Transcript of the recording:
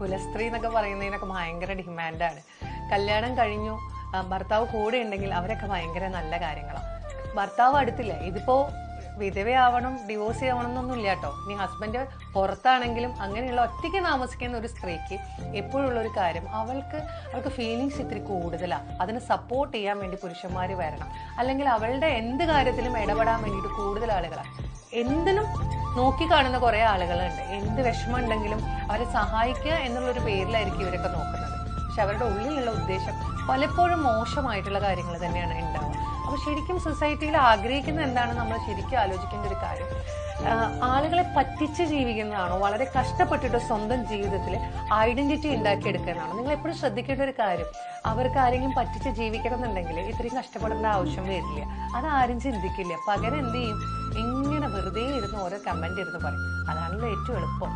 കുലസ്ത്രീ എന്നൊക്കെ പറയുന്നതിനൊക്കെ ഭയങ്കര ഡിമാൻഡാണ്. കല്യാണം കഴിഞ്ഞു, ഭർത്താവ് കൂടെ ഉണ്ടെങ്കിൽ അവരൊക്കെ ഭയങ്കര നല്ല കാര്യങ്ങളാണ്. ഭർത്താവ് അടുത്തില്ല, ഇതിപ്പോ വിധവയാവണം, ഡിവോഴ്സ് ചെയ്യണം എന്നൊന്നും ഇല്ല കേട്ടോ. ഇനി ഹസ്ബൻഡ് പുറത്താണെങ്കിലും അങ്ങനെയുള്ള ഒറ്റയ്ക്ക് താമസിക്കുന്ന ഒരു സ്ത്രീക്ക് എപ്പോഴുള്ള ഒരു കാര്യം, അവൾക്ക് ഫീലിങ്സ് ഇത്തിരി കൂടുതലാണ്. അതിനെ സപ്പോർട്ട് ചെയ്യാൻ വേണ്ടി പുരുഷന്മാർ വരണം. അല്ലെങ്കിൽ അവളുടെ എന്ത് കാര്യത്തിലും ഇടപെടാൻ വേണ്ടിയിട്ട് കൂടുതൽ ആളുകളാണ്. എന്തിനും നോക്കി കാണുന്ന കുറെ ആളുകളുണ്ട്. എന്ത് വിഷമം ഉണ്ടെങ്കിലും അവരെ സഹായിക്കുക എന്നുള്ളൊരു പേരിലായിരിക്കും ഇവരൊക്കെ നോക്കുന്നത്. പക്ഷെ അവരുടെ ഉള്ളിലുള്ള ഉദ്ദേശം പലപ്പോഴും മോശമായിട്ടുള്ള കാര്യങ്ങൾ തന്നെയാണ് ഉണ്ടാവുക. അപ്പൊ ശരിക്കും സൊസൈറ്റിയിൽ ആഗ്രഹിക്കുന്ന എന്താണ് നമ്മൾ ശരിക്കും ആലോചിക്കേണ്ട ഒരു കാര്യം, ആളുകളെ പറ്റിച്ച് ജീവിക്കുന്നതാണോ, വളരെ കഷ്ടപ്പെട്ടിട്ട് സ്വന്തം ജീവിതത്തിൽ ഐഡന്റിറ്റി ഉണ്ടാക്കിയെടുക്കുന്നതാണോ? നിങ്ങൾ എപ്പോഴും ശ്രദ്ധിക്കേണ്ട ഒരു കാര്യം, അവർക്ക് ആരെങ്കിലും പറ്റിച്ച് ജീവിക്കണം എന്നുണ്ടെങ്കിൽ ഇത്രയും കഷ്ടപ്പെടേണ്ട ആവശ്യം വരില്ല. അതാരും ചിന്തിക്കില്ല. പകരം എന്ത് ചെയ്യും, ഇങ്ങനെ വെറുതെ ഇരുന്ന് ഓരോ കമന്റ് ഇരുന്ന് പറയും. അതാണല്ലോ ഏറ്റവും എളുപ്പം.